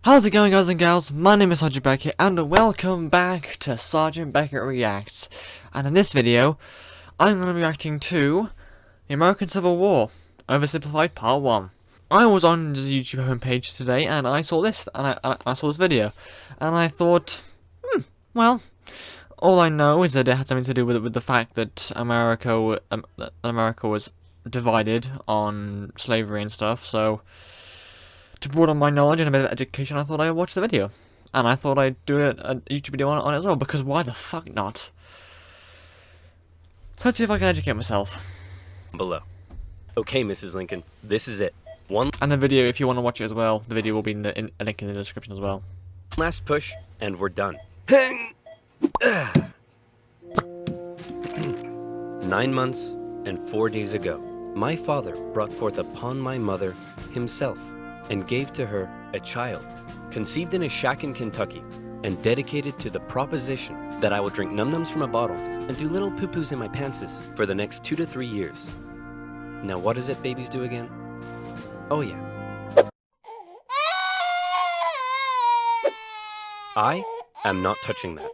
How's it going, guys and gals? My name is Sergeant Beckett, and welcome back to Sergeant Beckett Reacts. And in this video, I'm going to be reacting to the American Civil War, Oversimplified Part 1. I was on the YouTube homepage today, and I saw this, and I saw this video, and I thought, well, all I know is that it had something to do with the fact that America was divided on slavery and stuff, so to broaden my knowledge and a bit of education, I thought I'd watch the video. And I thought I'd do a YouTube video on it as well, because why the fuck not? Let's see if I can educate myself. Below. Okay, Mrs. Lincoln, this is it. And the video, if you want to watch it as well, the video will be in a link in the description as well. Last push, and we're done. 9 months and 4 days ago, my father brought forth upon my mother himself, and gave to her a child, conceived in a shack in Kentucky, and dedicated to the proposition that I will drink num-nums from a bottle and do little poo-poos in my pantses for the next 2 to 3 years. Now what is it babies do again? Oh yeah. I am not touching that.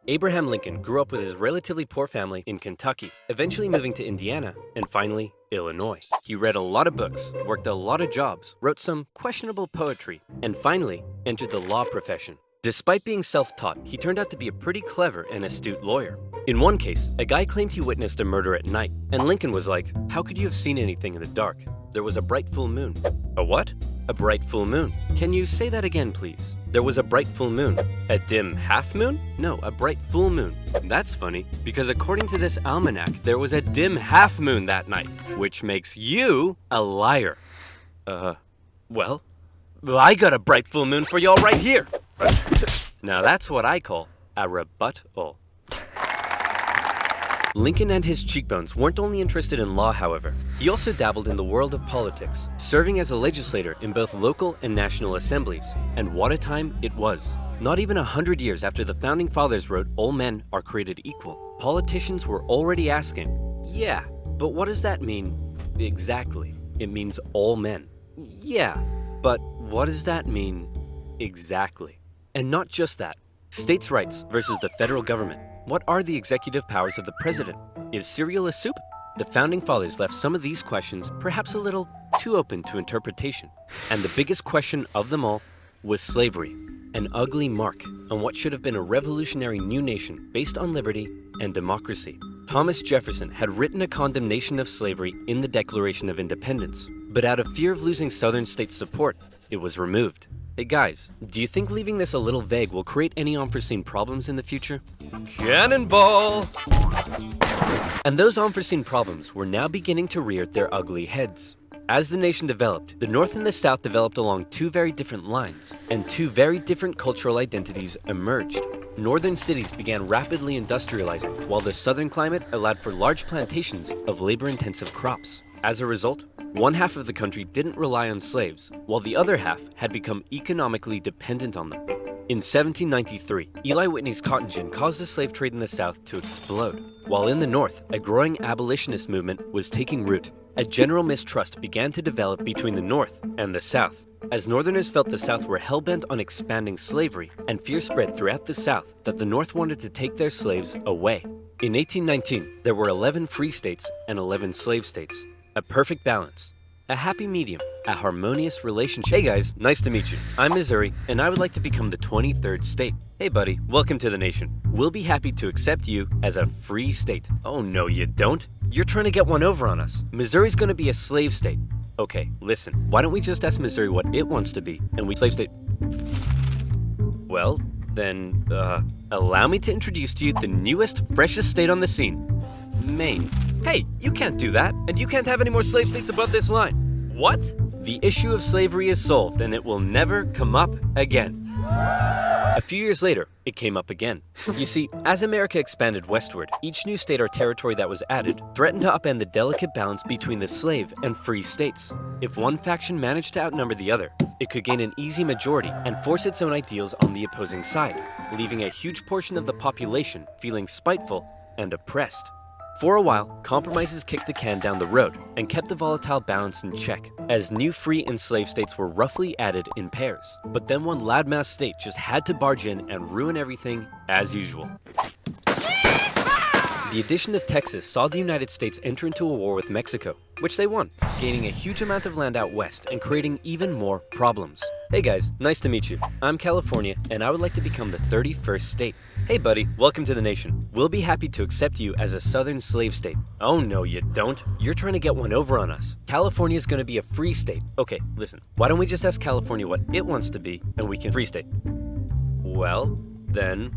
Abraham Lincoln grew up with his relatively poor family in Kentucky, eventually moving to Indiana, and finally, Illinois. He read a lot of books, worked a lot of jobs, wrote some questionable poetry, and finally entered the law profession. Despite being self-taught, he turned out to be a pretty clever and astute lawyer. In one case, a guy claimed he witnessed a murder at night, and Lincoln was like, "How could you have seen anything in the dark? There was a bright full moon." A what? A bright full moon. Can you say that again, please? There was a bright full moon. A dim half moon? No, a bright full moon. That's funny, because according to this almanac, there was a dim half moon that night, which makes you a liar. Well, I got a bright full moon for y'all right here. Now that's what I call a rebuttal. Lincoln and his cheekbones weren't only interested in law, however. He also dabbled in the world of politics, serving as a legislator in both local and national assemblies. And what a time it was. Not even 100 years after the Founding Fathers wrote all men are created equal, politicians were already asking, yeah, but what does that mean exactly? It means all men. Yeah, but what does that mean exactly? And not just that. States' rights versus the federal government. What are the executive powers of the president? Is cereal a soup? The Founding Fathers left some of these questions perhaps a little too open to interpretation. And the biggest question of them all was slavery, an ugly mark on what should have been a revolutionary new nation based on liberty and democracy. Thomas Jefferson had written a condemnation of slavery in the Declaration of Independence, but out of fear of losing Southern states' support, it was removed. Hey guys, do you think leaving this a little vague will create any unforeseen problems in the future? Cannonball! And those unforeseen problems were now beginning to rear their ugly heads. As the nation developed, the North and the South developed along two very different lines, and two very different cultural identities emerged. Northern cities began rapidly industrializing, while the Southern climate allowed for large plantations of labor-intensive crops. As a result, one half of the country didn't rely on slaves, while the other half had become economically dependent on them. In 1793, Eli Whitney's cotton gin caused the slave trade in the South to explode, while in the North, a growing abolitionist movement was taking root. A general mistrust began to develop between the North and the South, as Northerners felt the South were hell-bent on expanding slavery, and fear spread throughout the South that the North wanted to take their slaves away. In 1819, there were 11 free states and 11 slave states. A perfect balance, a happy medium, a harmonious relationship. Hey guys, nice to meet you. I'm Missouri, and I would like to become the 23rd state. Hey buddy, welcome to the nation. We'll be happy to accept you as a free state. Oh no, you don't. You're trying to get one over on us. Missouri's gonna be a slave state. Okay, listen, why don't we just ask Missouri what it wants to be, and we slave state. Well, then, allow me to introduce to you the newest, freshest state on the scene, Maine. Hey, you can't do that, and you can't have any more slave states above this line. What? The issue of slavery is solved, and it will never come up again. A few years later, it came up again. You see, as America expanded westward, each new state or territory that was added threatened to upend the delicate balance between the slave and free states. If one faction managed to outnumber the other, it could gain an easy majority and force its own ideals on the opposing side, leaving a huge portion of the population feeling spiteful and oppressed. For a while, compromises kicked the can down the road and kept the volatile balance in check, as new free and slave states were roughly added in pairs. But then one loudmouth state just had to barge in and ruin everything as usual. The addition of Texas saw the United States enter into a war with Mexico, which they won, gaining a huge amount of land out west and creating even more problems. Hey guys, nice to meet you. I'm California, and I would like to become the 31st state. Hey buddy, welcome to the nation. We'll be happy to accept you as a southern slave state. Oh no, you don't. You're trying to get one over on us. California is going to be a free state. Okay, listen, why don't we just ask California what it wants to be, and we can free state. Well, then,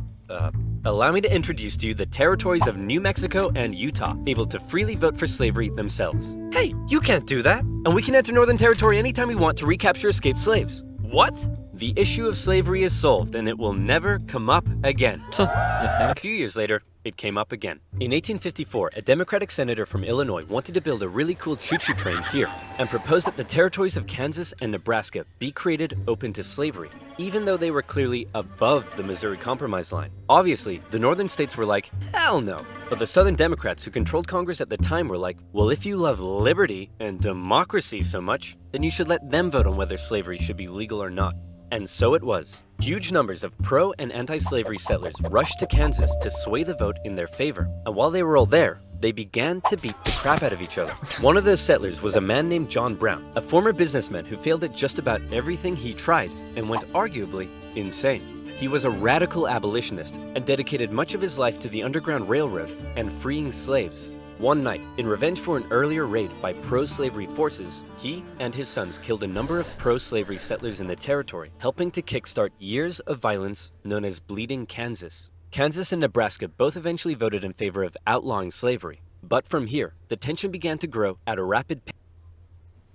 allow me to introduce to you the territories of New Mexico and Utah, able to freely vote for slavery themselves. Hey, you can't do that! And we can enter Northern Territory anytime we want to recapture escaped slaves. What? The issue of slavery is solved, and it will never come up again. So, A few years later, it came up again. In 1854, a Democratic senator from Illinois wanted to build a really cool choo-choo train here, and proposed that the territories of Kansas and Nebraska be created open to slavery, even though they were clearly above the Missouri Compromise line. Obviously, the northern states were like, hell no. But the southern Democrats who controlled Congress at the time were like, well, if you love liberty and democracy so much, then you should let them vote on whether slavery should be legal or not. And so it was. Huge numbers of pro- and anti-slavery settlers rushed to Kansas to sway the vote in their favor. And while they were all there, they began to beat the crap out of each other. One of those settlers was a man named John Brown, a former businessman who failed at just about everything he tried and went arguably insane. He was a radical abolitionist and dedicated much of his life to the Underground Railroad and freeing slaves. One night, in revenge for an earlier raid by pro-slavery forces, he and his sons killed a number of pro-slavery settlers in the territory, helping to kickstart years of violence known as Bleeding Kansas. Kansas and Nebraska both eventually voted in favor of outlawing slavery, but from here, the tension began to grow at a rapid pace.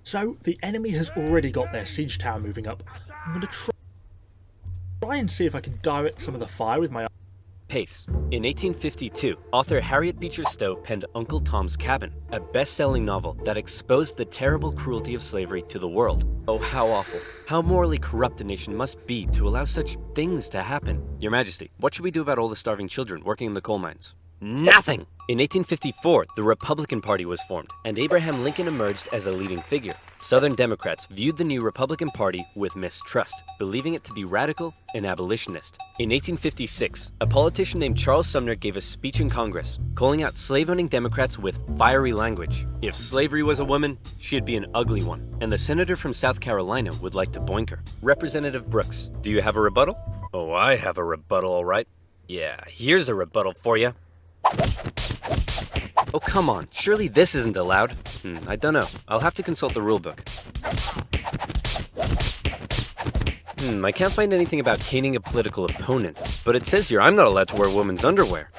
So, the enemy has already got their siege tower moving up. I'm going to try and see if I can direct some of the fire with my... In 1852, author Harriet Beecher Stowe penned Uncle Tom's Cabin, a best-selling novel that exposed the terrible cruelty of slavery to the world. Oh, how awful. How morally corrupt a nation must be to allow such things to happen. Your Majesty, what should we do about all the starving children working in the coal mines? Nothing! In 1854, the Republican Party was formed, and Abraham Lincoln emerged as a leading figure. Southern Democrats viewed the new Republican Party with mistrust, believing it to be radical and abolitionist. In 1856, a politician named Charles Sumner gave a speech in Congress, calling out slave-owning Democrats with fiery language. If slavery was a woman, she'd be an ugly one, and the senator from South Carolina would like to boink her. Representative Brooks, do you have a rebuttal? Oh, I have a rebuttal, all right. Yeah, here's a rebuttal for you. Oh, come on. Surely this isn't allowed. I don't know. I'll have to consult the rulebook. I can't find anything about caning a political opponent, but it says here I'm not allowed to wear women's underwear.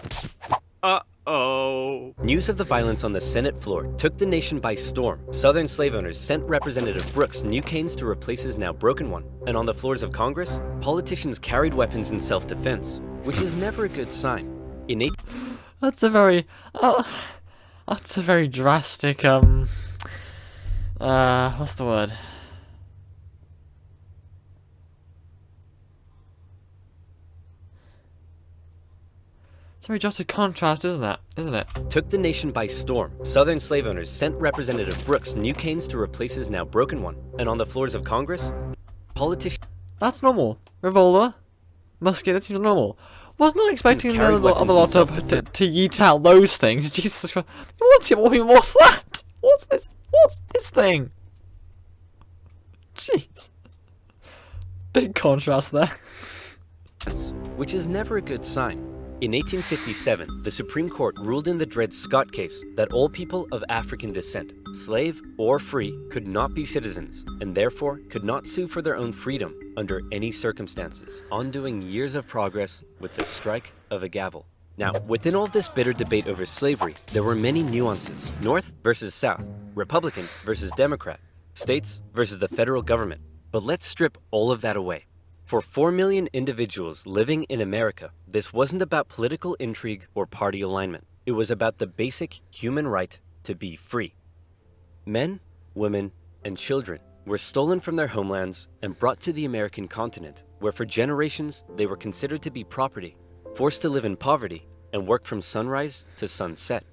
Uh-oh. News of the violence on the Senate floor took the nation by storm. Southern slave owners sent Representative Brooks new canes to replace his now broken one. And on the floors of Congress, politicians carried weapons in self-defense, which is never a good sign. That's a very drastic, what's the word? It's a very drastic contrast, isn't it? Took the nation by storm. Southern slave owners sent Representative Brooks new canes to replace his now broken one. And on the floors of Congress, politicians... That's normal. Revolver, musket, that seems normal. Was not expecting another lot to yeet out those things. Jesus Christ. What's that? What's this thing? Jeez. Big contrast there. Which is never a good sign. In 1857, the Supreme Court ruled in the Dred Scott case that all people of African descent, slave or free, could not be citizens, and therefore could not sue for their own freedom under any circumstances, undoing years of progress with the strike of a gavel. Now, within all this bitter debate over slavery, there were many nuances. North versus South, Republican versus Democrat, states versus the federal government. But let's strip all of that away. For 4 million individuals living in America, this wasn't about political intrigue or party alignment. It was about the basic human right to be free. Men, women, and children were stolen from their homelands and brought to the American continent, where for generations they were considered to be property, forced to live in poverty, and work from sunrise to sunset.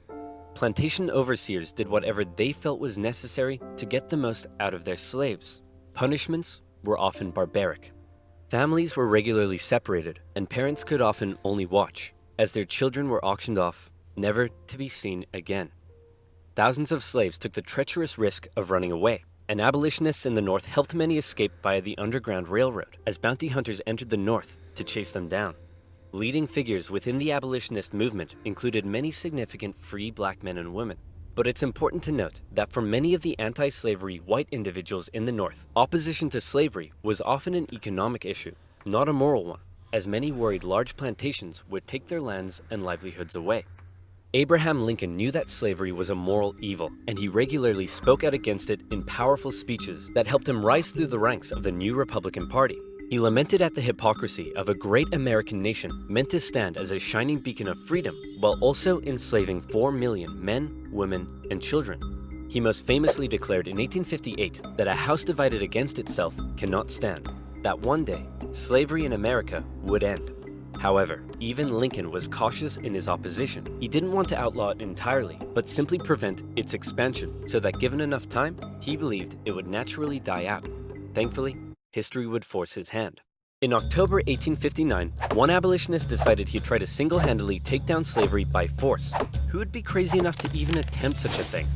plantation overseers did whatever they felt was necessary to get the most out of their slaves. Punishments were often barbaric. Families were regularly separated, and parents could often only watch, as their children were auctioned off, never to be seen again. Thousands of slaves took the treacherous risk of running away, and abolitionists in the North helped many escape via the Underground Railroad as bounty hunters entered the North to chase them down. Leading figures within the abolitionist movement included many significant free black men and women. But it's important to note that for many of the anti-slavery white individuals in the North, opposition to slavery was often an economic issue, not a moral one, as many worried large plantations would take their lands and livelihoods away. Abraham Lincoln knew that slavery was a moral evil, and he regularly spoke out against it in powerful speeches that helped him rise through the ranks of the new Republican Party. He lamented at the hypocrisy of a great American nation meant to stand as a shining beacon of freedom while also enslaving 4 million men, women, and children. He most famously declared in 1858 that a house divided against itself cannot stand, that one day slavery in America would end. However, even Lincoln was cautious in his opposition. He didn't want to outlaw it entirely, but simply prevent its expansion so that given enough time, he believed it would naturally die out. Thankfully, history would force his hand. In October 1859, one abolitionist decided he'd try to single-handedly take down slavery by force. Who would be crazy enough to even attempt such a thing?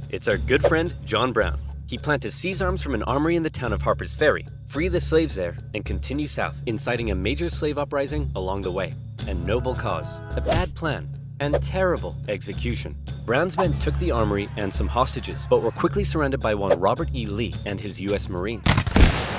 It's our good friend, John Brown. He planned to seize arms from an armory in the town of Harper's Ferry, free the slaves there, and continue south, inciting a major slave uprising along the way. A noble cause, a bad plan, and terrible execution. Brown's men took the armory and some hostages, but were quickly surrounded by one Robert E. Lee and his U.S. Marines.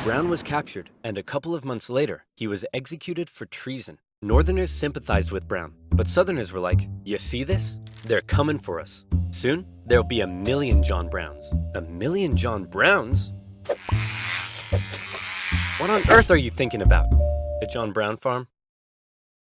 Brown was captured, and a couple of months later, he was executed for treason. Northerners sympathized with Brown, but Southerners were like, "You see this? They're coming for us. Soon, there'll be 1 million John Browns." 1 million John Browns? What on earth are you thinking about? A John Brown farm?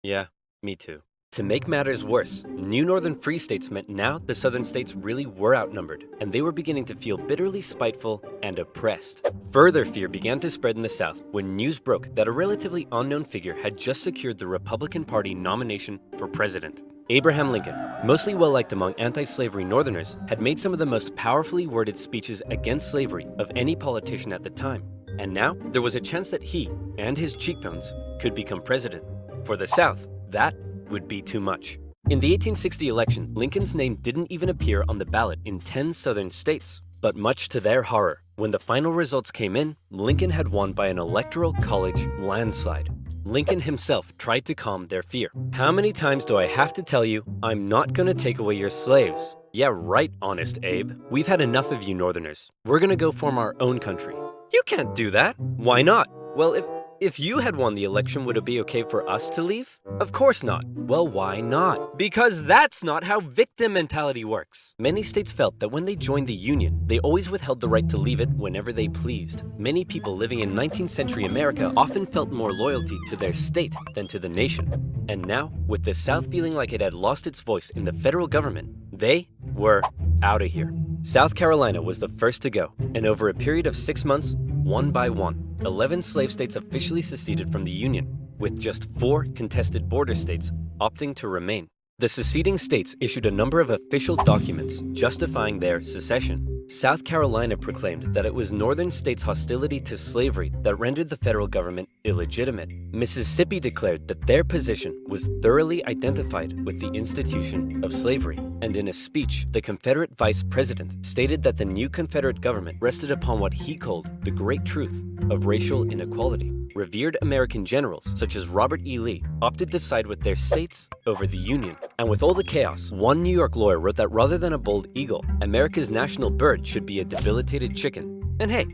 Yeah, me too. To make matters worse, new northern free states meant now the southern states really were outnumbered, and they were beginning to feel bitterly spiteful and oppressed. Further fear began to spread in the South when news broke that a relatively unknown figure had just secured the Republican Party nomination for president. Abraham Lincoln, mostly well-liked among anti-slavery Northerners, had made some of the most powerfully worded speeches against slavery of any politician at the time. And now, there was a chance that he and his cheekbones could become president. For the South, that would be too much. In the 1860 election, Lincoln's name didn't even appear on the ballot in 10 southern states. But much to their horror, when the final results came in, Lincoln had won by an electoral college landslide. Lincoln himself tried to calm their fear. "How many times do I have to tell you, I'm not gonna take away your slaves?" "Yeah, right, Honest Abe. We've had enough of you Northerners. We're gonna go form our own country." "You can't do that." "Why not?" "Well, if you had won the election, would it be okay for us to leave?" "Of course not." "Well, why not?" "Because that's not how victim mentality works." Many states felt that when they joined the Union, they always withheld the right to leave it whenever they pleased. Many people living in 19th century America often felt more loyalty to their state than to the nation. And now, with the South feeling like it had lost its voice in the federal government, they were out of here. South Carolina was the first to go, and over a period of 6 months, one by one, 11 slave states officially seceded from the Union, with just 4 contested border states opting to remain. The seceding states issued a number of official documents justifying their secession. South Carolina proclaimed that it was northern states' hostility to slavery that rendered the federal government illegitimate. Mississippi declared that their position was thoroughly identified with the institution of slavery. And in a speech, the Confederate vice president stated that the new Confederate government rested upon what he called the great truth of racial inequality. Revered American generals, such as Robert E. Lee, opted to side with their states over the Union. And with all the chaos, one New York lawyer wrote that rather than a bald eagle, America's national bird should be a debilitated chicken. And hey,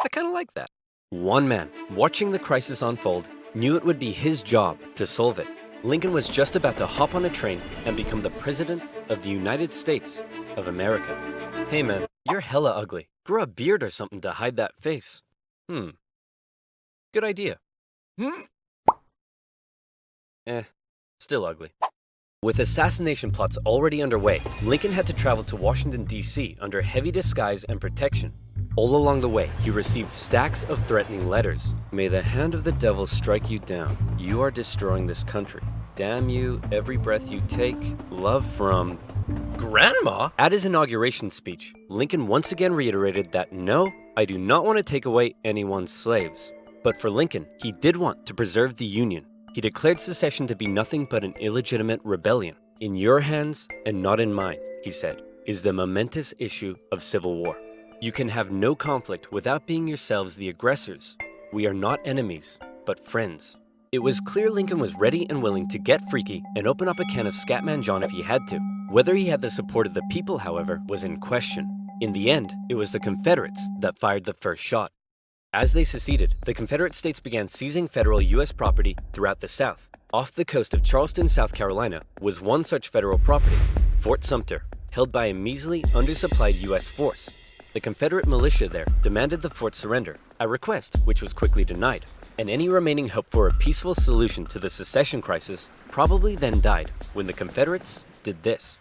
I kind of like that. One man, watching the crisis unfold, knew it would be his job to solve it. Lincoln was just about to hop on a train and become the President of the United States of America. "Hey man, you're hella ugly. Grow a beard or something to hide that face." Good idea. Still ugly. With assassination plots already underway, Lincoln had to travel to Washington, D.C. under heavy disguise and protection. All along the way, he received stacks of threatening letters. "May the hand of the devil strike you down. You are destroying this country. Damn you, every breath you take. Love from Grandma? At his inauguration speech, Lincoln once again reiterated that no, I do not want to take away anyone's slaves. But for Lincoln, he did want to preserve the Union. He declared secession to be nothing but an illegitimate rebellion. In your hands and not in mine, he said, is the momentous issue of civil war. You can have no conflict without being yourselves the aggressors. We are not enemies, but friends. It was clear Lincoln was ready and willing to get freaky and open up a can of Scatman John if he had to. Whether he had the support of the people, however, was in question. In the end, it was the Confederates that fired the first shot. As they seceded, the Confederate states began seizing federal U.S. property throughout the South. Off the coast of Charleston, South Carolina, was one such federal property, Fort Sumter, held by a measly, undersupplied U.S. force. The Confederate militia there demanded the fort surrender, a request which was quickly denied, and any remaining hope for a peaceful solution to the secession crisis probably then died when the Confederates did this.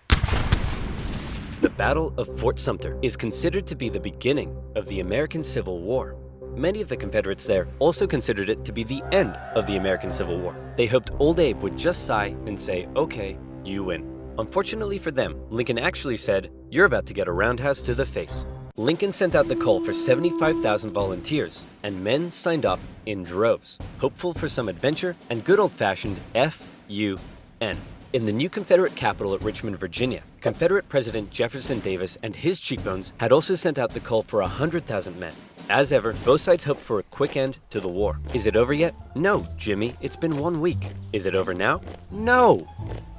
The Battle of Fort Sumter is considered to be the beginning of the American Civil War. Many of the Confederates there also considered it to be the end of the American Civil War. They hoped Old Abe would just sigh and say, okay, you win. Unfortunately for them, Lincoln actually said, you're about to get a roundhouse to the face. Lincoln sent out the call for 75,000 volunteers, and men signed up in droves, hopeful for some adventure and good old-fashioned F-U-N. In the new Confederate capital at Richmond, Virginia, Confederate President Jefferson Davis and his cheekbones had also sent out the call for 100,000 men. As ever, both sides hoped for a quick end to the war. Is it over yet? No, Jimmy, it's been 1 week. Is it over now? No.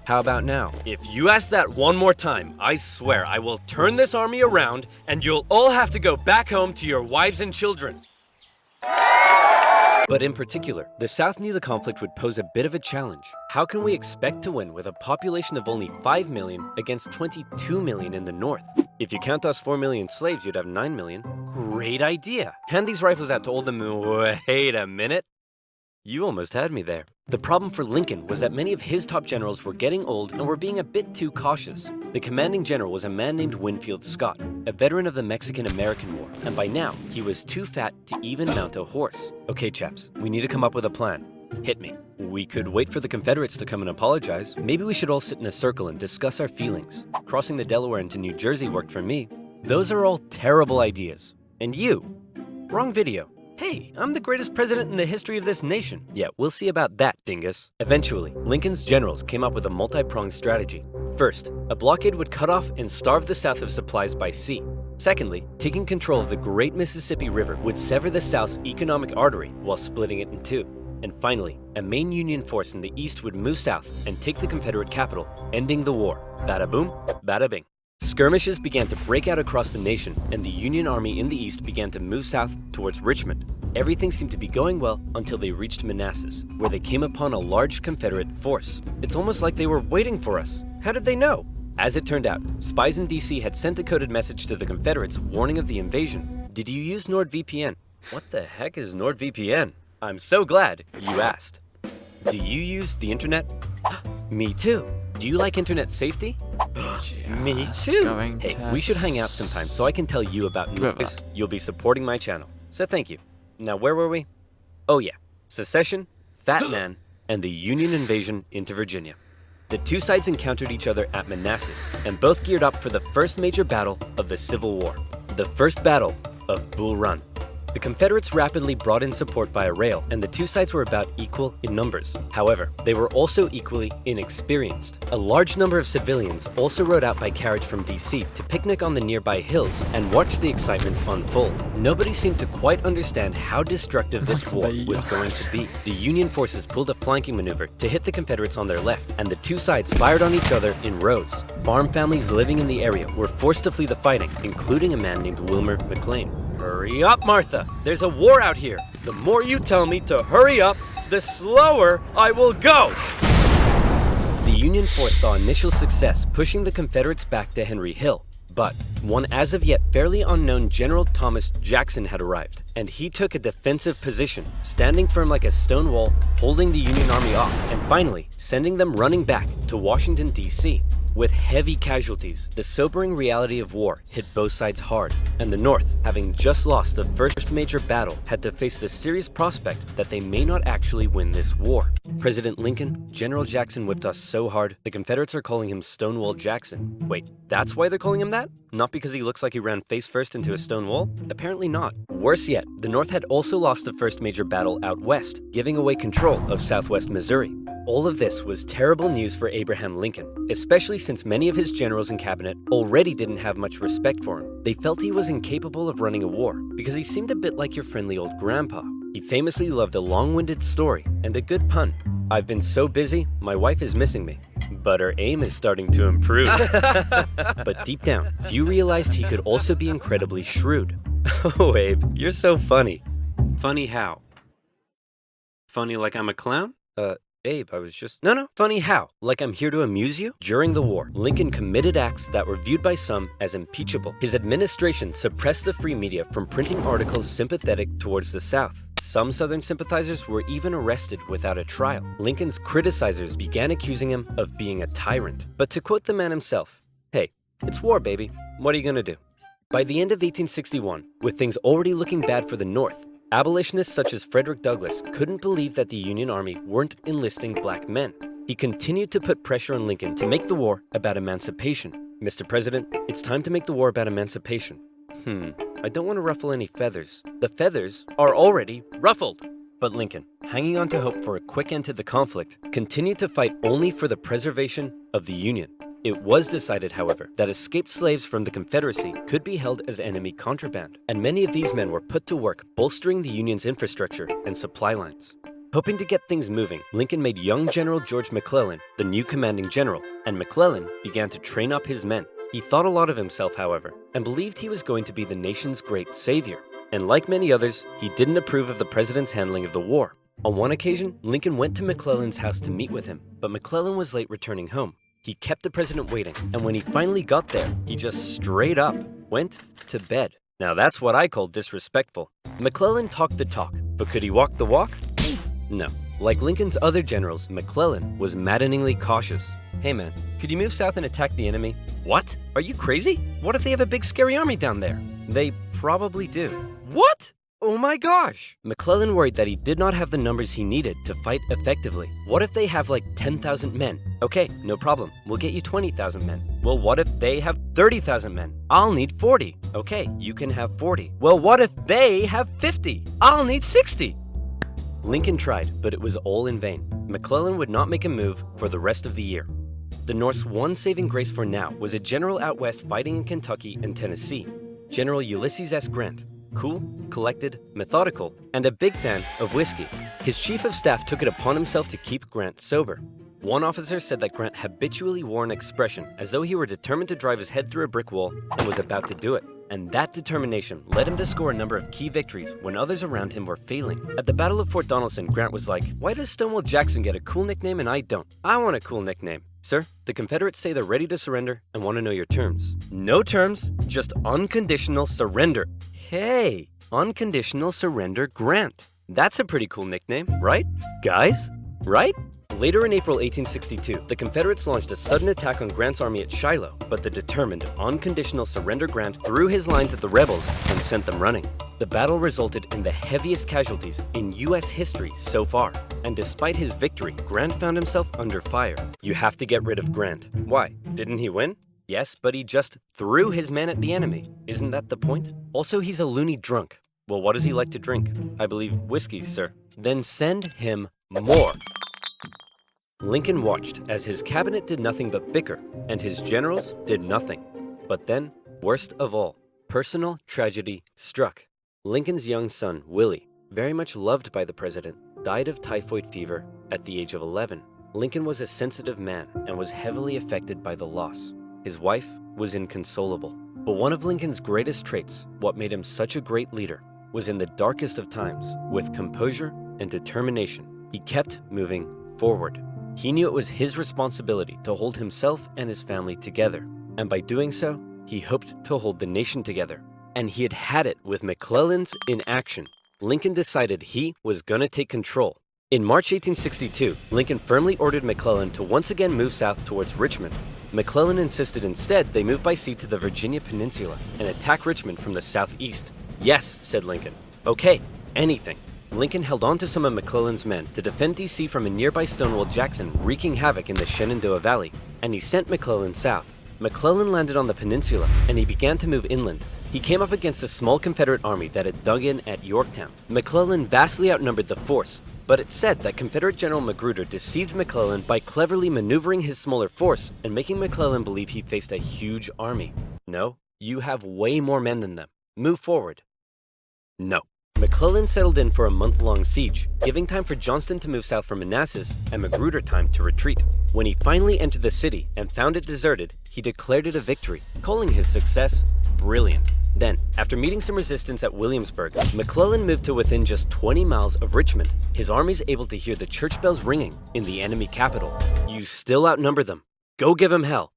How about now? If you ask that one more time, I swear I will turn this army around and you'll all have to go back home to your wives and children. But in particular, the South knew the conflict would pose a bit of a challenge. How can we expect to win with a population of only 5 million against 22 million in the North? If you count us 4 million slaves, you'd have 9 million. Great idea. Hand these rifles out to all the men. Wait a minute. You almost had me there. The problem for Lincoln was that many of his top generals were getting old and were being a bit too cautious. The commanding general was a man named Winfield Scott, a veteran of the Mexican-American War, and by now, he was too fat to even mount a horse. Okay, chaps, we need to come up with a plan. Hit me. We could wait for the Confederates to come and apologize. Maybe we should all sit in a circle and discuss our feelings. Crossing the Delaware into New Jersey worked for me. Those are all terrible ideas. And you? Wrong video. Hey, I'm the greatest president in the history of this nation. Yeah, we'll see about that, dingus. Eventually, Lincoln's generals came up with a multi-pronged strategy. First, a blockade would cut off and starve the South of supplies by sea. Secondly, taking control of the great Mississippi River would sever the South's economic artery while splitting it in two. And finally, a main Union force in the East would move south and take the Confederate capital, ending the war. Bada boom, bada bing. Skirmishes began to break out across the nation, and the Union Army in the East began to move south towards Richmond. Everything seemed to be going well until they reached Manassas, where they came upon a large Confederate force. It's almost like they were waiting for us. How did they know? As it turned out, spies in DC had sent a coded message to the Confederates warning of the invasion. Did you use NordVPN? What the heck is NordVPN? I'm so glad you asked. Do you use the internet? Me too. Do you like internet safety? Me too. Hey, we should hang out sometime so I can tell you about new ways you'll be supporting my channel. So thank you. Now where were we? Oh yeah, secession, Fat Man, and the Union invasion into Virginia. The two sides encountered each other at Manassas, and both geared up for the first major battle of the Civil War, the First Battle of Bull Run. The Confederates rapidly brought in support via rail, and the two sides were about equal in numbers. However, they were also equally inexperienced. A large number of civilians also rode out by carriage from DC to picnic on the nearby hills and watch the excitement unfold. Nobody seemed to quite understand how destructive this war was going to be. The Union forces pulled a flanking maneuver to hit the Confederates on their left, and the two sides fired on each other in rows. Farm families living in the area were forced to flee the fighting, including a man named Wilmer McLean. Hurry up, Martha! There's a war out here! The more you tell me to hurry up, the slower I will go! The Union force saw initial success pushing the Confederates back to Henry Hill, but one as of yet fairly unknown General Thomas Jackson had arrived, and he took a defensive position, standing firm like a stone wall, holding the Union army off, and finally sending them running back to Washington, D.C. With heavy casualties, the sobering reality of war hit both sides hard, and the North, having just lost the first major battle, had to face the serious prospect that they may not actually win this war. President Lincoln, General Jackson whipped us so hard, the Confederates are calling him Stonewall Jackson. Wait, that's why they're calling him that? Not because he looks like he ran face first into a stone wall? Apparently not. Worse yet, the North had also lost the first major battle out west, giving away control of southwest Missouri. All of this was terrible news for Abraham Lincoln, especially since many of his generals and cabinet already didn't have much respect for him. They felt he was incapable of running a war because he seemed a bit like your friendly old grandpa. He famously loved a long-winded story and a good pun. I've been so busy, my wife is missing me, but her aim is starting to improve. But deep down, few realized he could also be incredibly shrewd. Oh, Abe, you're so funny. Funny how? Funny like I'm a clown? Abe, I was just... No, funny how? Like I'm here to amuse you? During the war, Lincoln committed acts that were viewed by some as impeachable. His administration suppressed the free media from printing articles sympathetic towards the South. Some Southern sympathizers were even arrested without a trial. Lincoln's criticizers began accusing him of being a tyrant. But to quote the man himself, "Hey, it's war, baby. What are you gonna do?" By the end of 1861, with things already looking bad for the North, abolitionists such as Frederick Douglass couldn't believe that the Union Army weren't enlisting black men. He continued to put pressure on Lincoln to make the war about emancipation. "Mr. President, it's time to make the war about emancipation." I don't want to ruffle any feathers. The feathers are already ruffled. But Lincoln, hanging on to hope for a quick end to the conflict, continued to fight only for the preservation of the Union. It was decided, however, that escaped slaves from the Confederacy could be held as enemy contraband, and many of these men were put to work bolstering the Union's infrastructure and supply lines. Hoping to get things moving, Lincoln made young General George McClellan the new commanding general, and McClellan began to train up his men. He thought a lot of himself, however, and believed he was going to be the nation's great savior. And like many others, he didn't approve of the president's handling of the war. On one occasion, Lincoln went to McClellan's house to meet with him, but McClellan was late returning home. He kept the president waiting, and when he finally got there, he just straight up went to bed. Now that's what I call disrespectful. McClellan talked the talk, but could he walk the walk? No. Like Lincoln's other generals, McClellan was maddeningly cautious. "Hey man, could you move south and attack the enemy?" "What? Are you crazy? What if they have a big scary army down there?" "They probably do." "What? Oh my gosh!" McClellan worried that he did not have the numbers he needed to fight effectively. "What if they have like 10,000 men?" "Okay, no problem. We'll get you 20,000 men." "Well, what if they have 30,000 men?" "I'll need 40." "Okay, you can have 40." "Well, what if they have 50?" "I'll need 60." Lincoln tried, but it was all in vain. McClellan would not make a move for the rest of the year. The North's one saving grace for now was a general out west fighting in Kentucky and Tennessee, General Ulysses S. Grant. Cool, collected, methodical, and a big fan of whiskey. His chief of staff took it upon himself to keep Grant sober. One officer said that Grant habitually wore an expression as though he were determined to drive his head through a brick wall and was about to do it. And that determination led him to score a number of key victories when others around him were failing. At the Battle of Fort Donelson, Grant was like, "Why does Stonewall Jackson get a cool nickname and I don't? I want a cool nickname." "Sir, the Confederates say they're ready to surrender and want to know your terms." "No terms, just unconditional surrender." Hey, unconditional surrender Grant. That's a pretty cool nickname, right? Guys? Right? Later in April 1862, the Confederates launched a sudden attack on Grant's army at Shiloh, but the determined, unconditional surrender Grant threw his lines at the rebels and sent them running. The battle resulted in the heaviest casualties in U.S. history so far, and despite his victory, Grant found himself under fire. You have to get rid of Grant. Why? Didn't he win? Yes, but he just threw his men at the enemy. Isn't that the point? Also, he's a loony drunk. Well, what does he like to drink? I believe whiskey, sir. Then send him more. Lincoln watched as his cabinet did nothing but bicker, and his generals did nothing. But then, worst of all, personal tragedy struck. Lincoln's young son, Willie, very much loved by the president, died of typhoid fever at the age of 11. Lincoln was a sensitive man and was heavily affected by the loss. His wife was inconsolable. But one of Lincoln's greatest traits, what made him such a great leader, was in the darkest of times, with composure and determination, he kept moving forward. He knew it was his responsibility to hold himself and his family together, and by doing so, he hoped to hold the nation together. And he had had it with McClellan's inaction. Lincoln decided he was gonna take control. In March 1862, Lincoln firmly ordered McClellan to once again move south towards Richmond. McClellan insisted instead they move by sea to the Virginia Peninsula and attack Richmond from the southeast. Yes, said Lincoln. Okay, anything. Lincoln held on to some of McClellan's men to defend D.C. from a nearby Stonewall Jackson wreaking havoc in the Shenandoah Valley, and he sent McClellan south. McClellan landed on the peninsula, and he began to move inland. He came up against a small Confederate army that had dug in at Yorktown. McClellan vastly outnumbered the force, but it's said that Confederate General Magruder deceived McClellan by cleverly maneuvering his smaller force and making McClellan believe he faced a huge army. No, you have way more men than them. Move forward. No. McClellan settled in for a month-long siege, giving time for Johnston to move south from Manassas and Magruder time to retreat. When he finally entered the city and found it deserted, he declared it a victory, calling his success brilliant. Then, after meeting some resistance at Williamsburg, McClellan moved to within just 20 miles of Richmond, his armies able to hear the church bells ringing in the enemy capital. You still outnumber them. Go give him hell.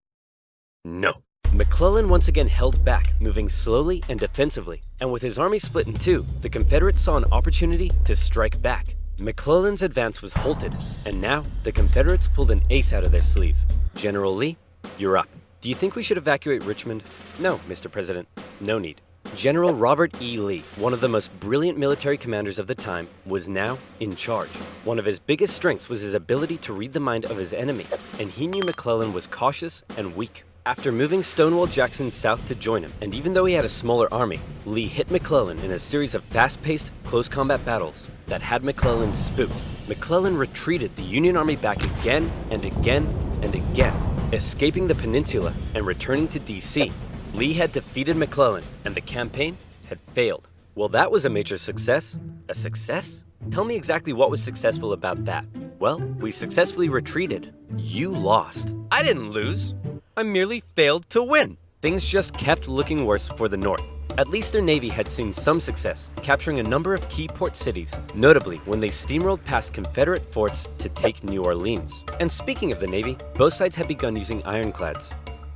No. McClellan once again held back, moving slowly and defensively, and with his army split in two, the Confederates saw an opportunity to strike back. McClellan's advance was halted, and now the Confederates pulled an ace out of their sleeve. General Lee, you're up. Do you think we should evacuate Richmond? No, Mr. President, no need. General Robert E. Lee, one of the most brilliant military commanders of the time, was now in charge. One of his biggest strengths was his ability to read the mind of his enemy, and he knew McClellan was cautious and weak. After moving Stonewall Jackson south to join him, and even though he had a smaller army, Lee hit McClellan in a series of fast-paced, close combat battles that had McClellan spooked. McClellan retreated the Union Army back again and again and again, escaping the peninsula and returning to D.C. Lee had defeated McClellan, and the campaign had failed. Well, that was a major success. A success? Tell me exactly what was successful about that. Well, we successfully retreated. You lost. I didn't lose. I merely failed to win. Things just kept looking worse for the North. At least their Navy had seen some success, capturing a number of key port cities, notably when they steamrolled past Confederate forts to take New Orleans. And speaking of the Navy, both sides had begun using ironclads.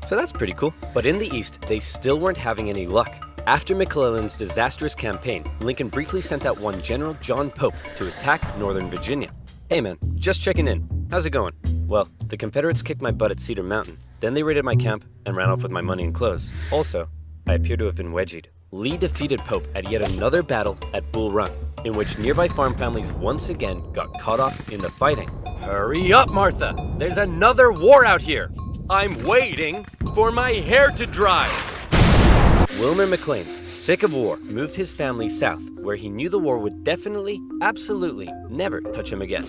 So that's pretty cool. But in the East, they still weren't having any luck. After McClellan's disastrous campaign, Lincoln briefly sent out one General John Pope to attack Northern Virginia. Hey man, just checking in. How's it going? Well, the Confederates kicked my butt at Cedar Mountain. Then they raided my camp and ran off with my money and clothes. Also, I appear to have been wedgied. Lee defeated Pope at yet another battle at Bull Run, in which nearby farm families once again got caught up in the fighting. Hurry up, Martha! There's another war out here! I'm waiting for my hair to dry! Wilmer McLean, sick of war, moved his family south, where he knew the war would definitely, absolutely, never touch him again.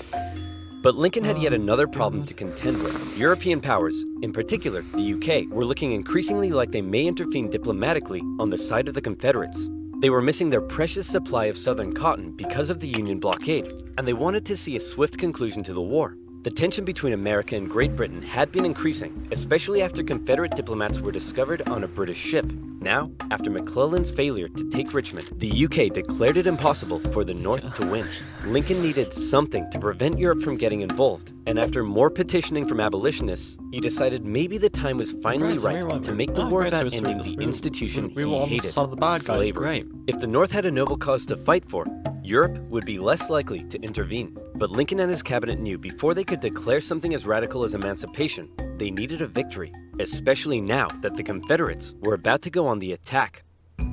But Lincoln had yet another problem to contend with. European powers, in particular the UK, were looking increasingly like they may intervene diplomatically on the side of the Confederates. They were missing their precious supply of southern cotton because of the Union blockade, and they wanted to see a swift conclusion to the war. The tension between America and Great Britain had been increasing, especially after Confederate diplomats were discovered on a British ship. Now, after McClellan's failure to take Richmond, the UK declared it impossible for the North to win. Lincoln needed something to prevent Europe from getting involved, and after more petitioning from abolitionists, he decided maybe the time was finally right to make the war about ending the institution he hated, slavery. If the North had a noble cause to fight for, Europe would be less likely to intervene. But Lincoln and his cabinet knew before they could declare something as radical as emancipation, they needed a victory, especially now that the Confederates were about to go on the attack.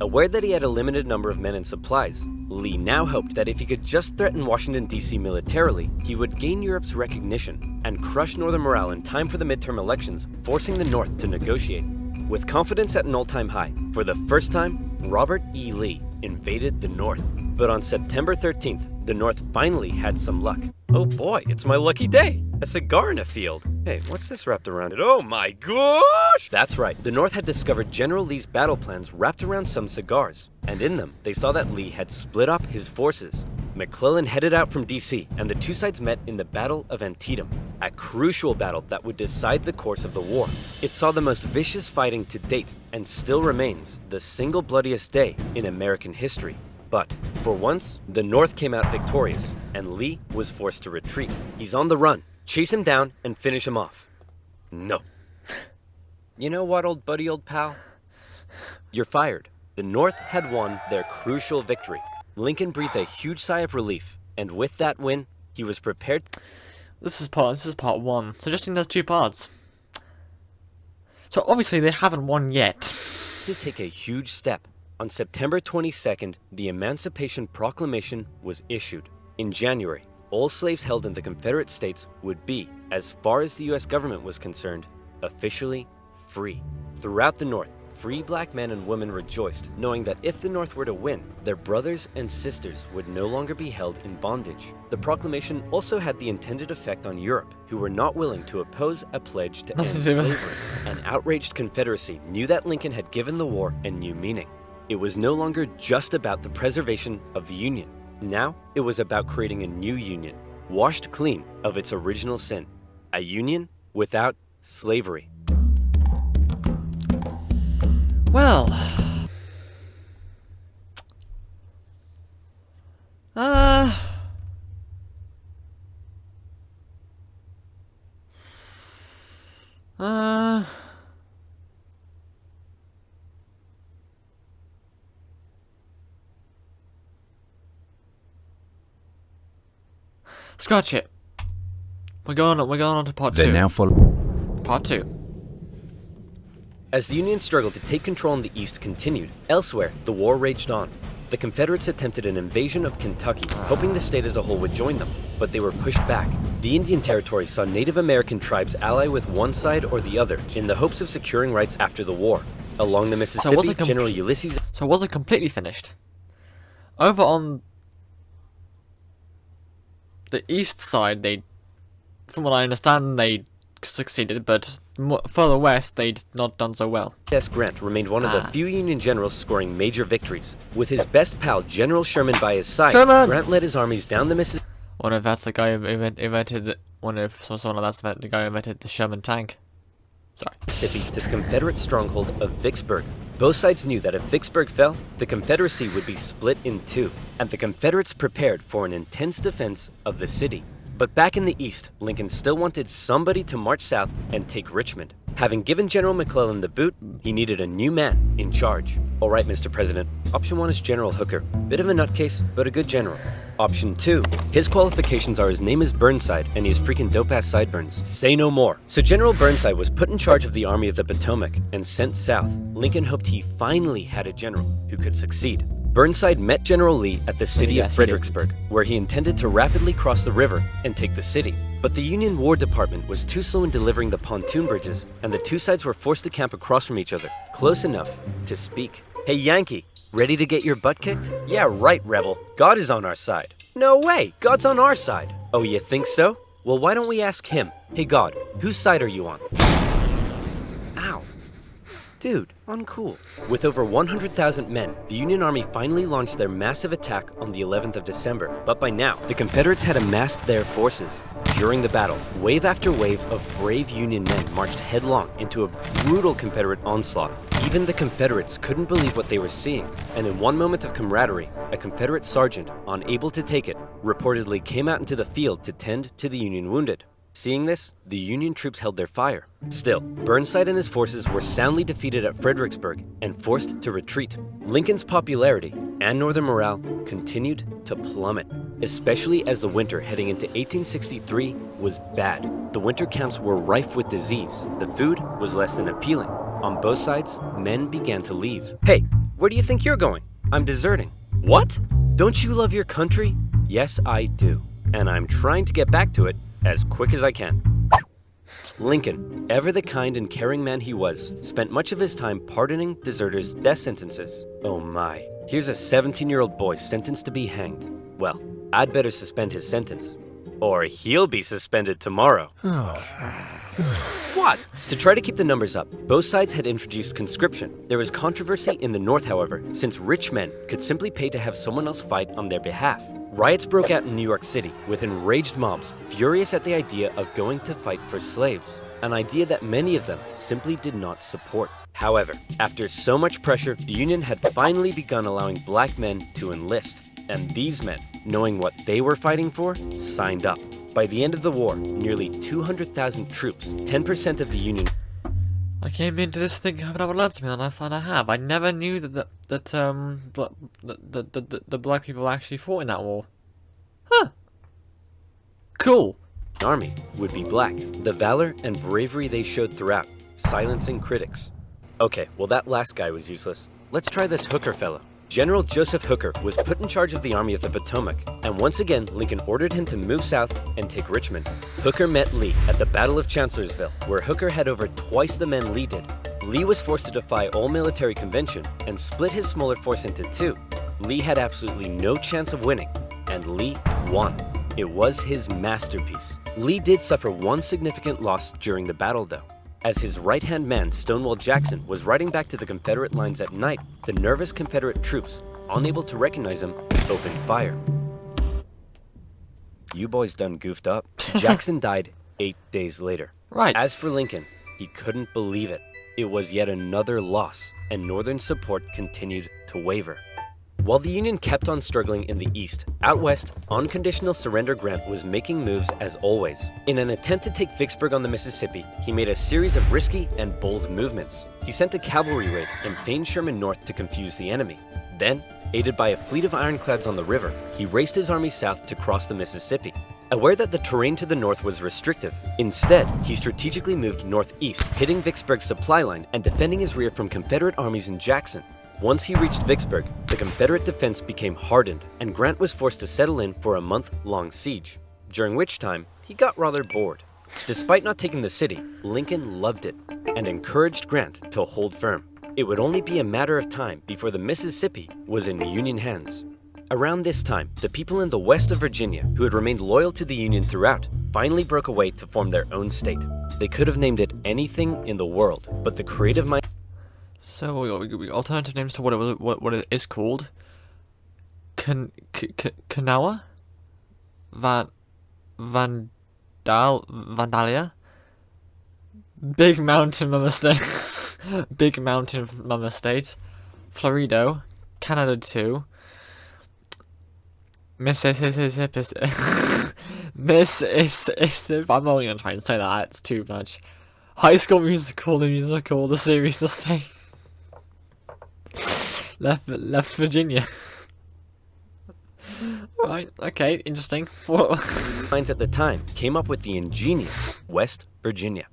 Aware that he had a limited number of men and supplies, Lee now hoped that if he could just threaten Washington, D.C. militarily, he would gain Europe's recognition and crush Northern morale in time for the midterm elections, forcing the North to negotiate. With confidence at an all-time high, for the first time, Robert E. Lee invaded the North. But on September 13th, the North finally had some luck. Oh boy, it's my lucky day! A cigar in a field. Hey, what's this wrapped around it? Oh my gosh! That's right, the North had discovered General Lee's battle plans wrapped around some cigars. And in them, they saw that Lee had split up his forces. McClellan headed out from D.C., and the two sides met in the Battle of Antietam, a crucial battle that would decide the course of the war. It saw the most vicious fighting to date, and still remains the single bloodiest day in American history. But, for once, the North came out victorious, and Lee was forced to retreat. He's on the run. Chase him down and finish him off. No. You know what, old buddy, old pal? You're fired. The North had won their crucial victory. Lincoln breathed a huge sigh of relief, and with that win, He was prepared This is part one, suggesting there's two parts. So obviously they haven't won yet. to take a huge step. On September 22nd, the Emancipation Proclamation was issued. In January, all slaves held in the Confederate States would be, as far as the US government was concerned, officially free. Throughout the North, free black men and women rejoiced, knowing that if the North were to win, their brothers and sisters would no longer be held in bondage. The proclamation also had the intended effect on Europe, who were not willing to oppose a pledge to end slavery. An outraged Confederacy knew that Lincoln had given the war a new meaning. It was no longer just about the preservation of the Union. Now, it was about creating a new Union, washed clean of its original sin. A Union without slavery. Well, scratch it. We're going on to part two. They now follow. Part two. As the Union struggle to take control in the East continued, elsewhere, the war raged on. The Confederates attempted an invasion of Kentucky, hoping the state as a whole would join them, but they were pushed back. The Indian Territory saw Native American tribes ally with one side or the other in the hopes of securing rights after the war. Along the Mississippi, General Ulysses... So it wasn't completely finished. Over on the east side, from what I understand, they succeeded, but further west, they'd not done so well. S. Grant remained one of the few Union generals scoring major victories. With his best pal, General Sherman, by his side, Grant led his armies down the Mississippi. Wonder if that's the guy who invented. Wonder if someone that's the guy who invented the Sherman tank. Sorry. Mississippi to the Confederate stronghold of Vicksburg. Both sides knew that if Vicksburg fell, the Confederacy would be split in two, and the Confederates prepared for an intense defense of the city. But back in the East, Lincoln still wanted somebody to march south and take Richmond. Having given General McClellan the boot, he needed a new man in charge. All right, Mr. President, option 1 is General Hooker. Bit of a nutcase, but a good general. Option 2, his qualifications are his name is Burnside and he has freaking dope-ass sideburns. Say no more. So General Burnside was put in charge of the Army of the Potomac and sent south. Lincoln hoped he finally had a general who could succeed. Burnside met General Lee at the city of Fredericksburg, where he intended to rapidly cross the river and take the city. But the Union War Department was too slow in delivering the pontoon bridges, and the two sides were forced to camp across from each other, close enough to speak. Hey Yankee, ready to get your butt kicked? Yeah, right, rebel. God is on our side. No way, God's on our side. Oh, you think so? Well, why don't we ask him? Hey God, whose side are you on? Ow. Dude, uncool. With over 100,000 men, the Union Army finally launched their massive attack on the 11th of December. But by now, the Confederates had amassed their forces. During the battle, wave after wave of brave Union men marched headlong into a brutal Confederate onslaught. Even the Confederates couldn't believe what they were seeing, and in one moment of camaraderie, a Confederate sergeant, unable to take it, reportedly came out into the field to tend to the Union wounded. Seeing this, the Union troops held their fire. Still, Burnside and his forces were soundly defeated at Fredericksburg and forced to retreat. Lincoln's popularity and Northern morale continued to plummet, especially as the winter heading into 1863 was bad. The winter camps were rife with disease. The food was less than appealing. On both sides, men began to leave. Hey, where do you think you're going? I'm deserting. What? Don't you love your country? Yes, I do. And I'm trying to get back to it as quick as I can. Lincoln, ever the kind and caring man he was, spent much of his time pardoning deserters' death sentences. Oh my, here's a 17-year-old boy sentenced to be hanged. Well, I'd better suspend his sentence. Or he'll be suspended tomorrow. What? To try to keep the numbers up, both sides had introduced conscription. There was controversy in the North, however, since rich men could simply pay to have someone else fight on their behalf. Riots broke out in New York City, with enraged mobs furious at the idea of going to fight for slaves, an idea that many of them simply did not support. However, after so much pressure, the Union had finally begun allowing black men to enlist, and these men, knowing what they were fighting for, signed up. By the end of the war, nearly 200,000 troops, 10% of the Union... I came into this thinking I would learn something, and I find I have. I never knew that the black people actually fought in that war. Huh. Cool. Army would be black, the valor and bravery they showed throughout, silencing critics. Okay, well that last guy was useless. Let's try this Hooker fellow. General Joseph Hooker was put in charge of the Army of the Potomac, and once again Lincoln ordered him to move south and take Richmond. Hooker met Lee at the Battle of Chancellorsville, where Hooker had over twice the men Lee did. Lee was forced to defy all military convention and split his smaller force into two. Lee had absolutely no chance of winning, and Lee won. It was his masterpiece. Lee did suffer one significant loss during the battle though. As his right-hand man, Stonewall Jackson, was riding back to the Confederate lines at night, the nervous Confederate troops, unable to recognize him, opened fire. You boys done goofed up. Jackson died 8 days later. Right. As for Lincoln, he couldn't believe it. It was yet another loss, and Northern support continued to waver. While the Union kept on struggling in the East, out west, unconditional surrender Grant was making moves as always. In an attempt to take Vicksburg on the Mississippi, he made a series of risky and bold movements. He sent a cavalry raid and feigned Sherman north to confuse the enemy. Then, aided by a fleet of ironclads on the river, he raced his army south to cross the Mississippi. Aware that the terrain to the north was restrictive, instead, he strategically moved northeast, hitting Vicksburg's supply line and defending his rear from Confederate armies in Jackson. Once he reached Vicksburg, the Confederate defense became hardened, and Grant was forced to settle in for a month-long siege, during which time he got rather bored. Despite not taking the city, Lincoln loved it and encouraged Grant to hold firm. It would only be a matter of time before the Mississippi was in Union hands. Around this time, the people in the west of Virginia, who had remained loyal to the Union throughout, finally broke away to form their own state. They could have named it anything in the world, but the creative mind. So we got alternative names to what it is called. Kanawha? Vandalia? Big Mountain Mama State. Big Mountain Mama State. Florido. Canada 2. Mississippi. I'm only gonna try and say that, it's too much. High School Musical, the series, the state. Left Virginia. Right, okay, interesting. Minds at the time came up with the ingenious West Virginia.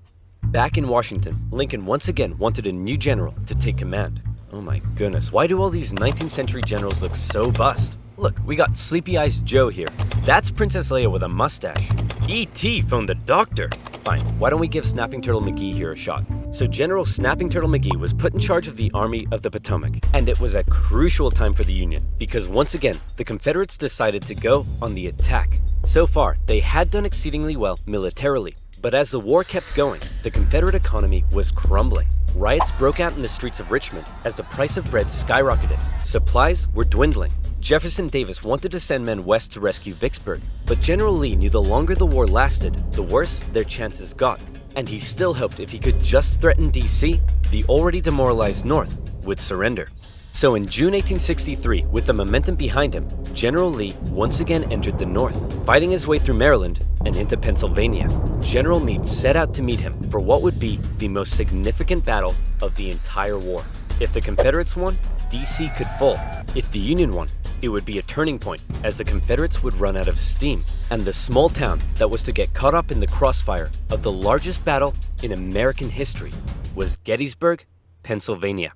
Back in Washington, Lincoln once again wanted a new general to take command. Oh my goodness, why do all these 19th century generals look so bust? Look, we got Sleepy Eyes Joe here. That's Princess Leia with a mustache. E.T. phoned the doctor. Fine, why don't we give Snapping Turtle McGee here a shot? So General Snapping Turtle McGee was put in charge of the Army of the Potomac, and it was a crucial time for the Union, because once again, the Confederates decided to go on the attack. So far, they had done exceedingly well militarily, but as the war kept going, the Confederate economy was crumbling. Riots broke out in the streets of Richmond as the price of bread skyrocketed. Supplies were dwindling. Jefferson Davis wanted to send men west to rescue Vicksburg, but General Lee knew the longer the war lasted, the worse their chances got. And he still hoped if he could just threaten D.C., the already demoralized North would surrender. So in June 1863, with the momentum behind him, General Lee once again entered the North, fighting his way through Maryland and into Pennsylvania. General Meade set out to meet him for what would be the most significant battle of the entire war. If the Confederates won, D.C. could fall. If the Union won, it would be a turning point, as the Confederates would run out of steam, and the small town that was to get caught up in the crossfire of the largest battle in American history was Gettysburg, Pennsylvania.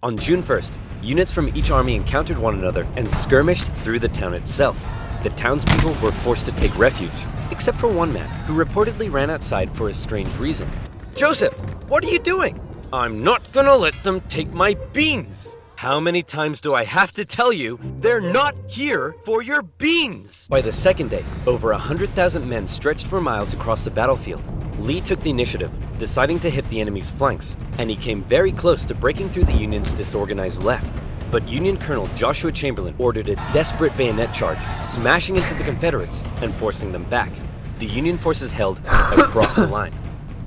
On June 1st, units from each army encountered one another and skirmished through the town itself. The townspeople were forced to take refuge, except for one man who reportedly ran outside for a strange reason. "Joseph, what are you doing?" "I'm not gonna let them take my beans." "How many times do I have to tell you, they're not here for your beans?" By the second day, over 100,000 men stretched for miles across the battlefield. Lee took the initiative, deciding to hit the enemy's flanks, and he came very close to breaking through the Union's disorganized left. But Union Colonel Joshua Chamberlain ordered a desperate bayonet charge, smashing into the Confederates and forcing them back. The Union forces held across the line.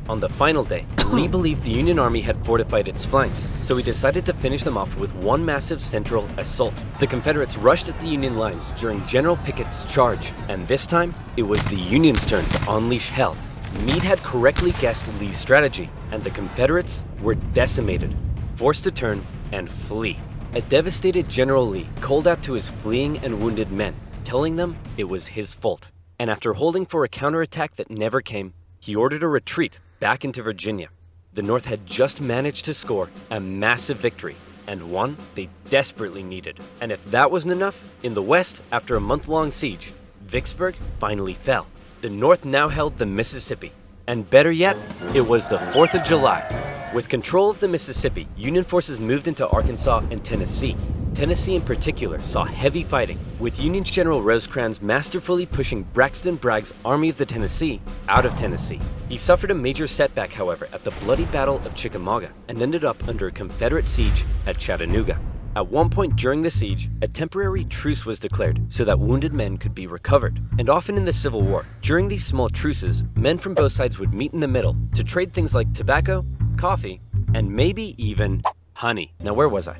On the final day, Lee believed the Union Army had fortified its flanks, so he decided to finish them off with one massive central assault. The Confederates rushed at the Union lines during General Pickett's charge, and this time, it was the Union's turn to unleash hell. Meade had correctly guessed Lee's strategy, and the Confederates were decimated, forced to turn and flee. A devastated General Lee called out to his fleeing and wounded men, telling them it was his fault. and after holding for a counterattack that never came, he ordered a retreat back into Virginia. The North had just managed to score a massive victory, and one they desperately needed. And if that wasn't enough, in the West, after a month-long siege, Vicksburg finally fell. The North now held the Mississippi, and better yet, it was the 4th of July. With control of the Mississippi, Union forces moved into Arkansas and Tennessee. Tennessee in particular saw heavy fighting, with Union General Rosecrans masterfully pushing Braxton Bragg's Army of the Tennessee out of Tennessee. He suffered a major setback, however, at the bloody Battle of Chickamauga and ended up under a Confederate siege at Chattanooga. At one point during the siege, a temporary truce was declared so that wounded men could be recovered. And often in the Civil War, during these small truces, men from both sides would meet in the middle to trade things like tobacco, coffee, and maybe even honey. Now where was I?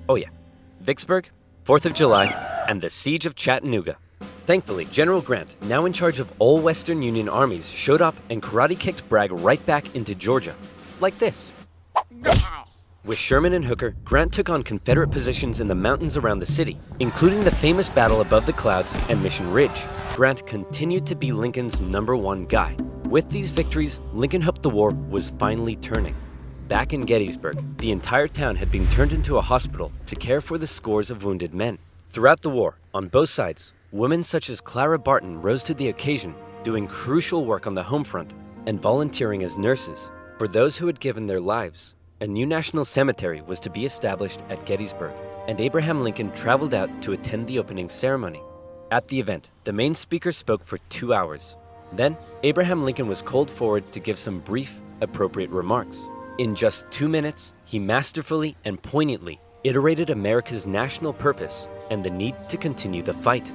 Oh yeah. Vicksburg, 4th of July, and the Siege of Chattanooga. Thankfully, General Grant, now in charge of all Western Union armies, showed up and karate-kicked Bragg right back into Georgia. Like this. With Sherman and Hooker, Grant took on Confederate positions in the mountains around the city, including the famous battle above the clouds and Mission Ridge. Grant continued to be Lincoln's #1 guy. With these victories, Lincoln hoped the war was finally turning. Back in Gettysburg, the entire town had been turned into a hospital to care for the scores of wounded men. Throughout the war, on both sides, women such as Clara Barton rose to the occasion, doing crucial work on the home front and volunteering as nurses for those who had given their lives. A new national cemetery was to be established at Gettysburg, and Abraham Lincoln traveled out to attend the opening ceremony. At the event, the main speaker spoke for 2 hours. Then, Abraham Lincoln was called forward to give some brief, appropriate remarks. In just 2 minutes, he masterfully and poignantly iterated America's national purpose and the need to continue the fight.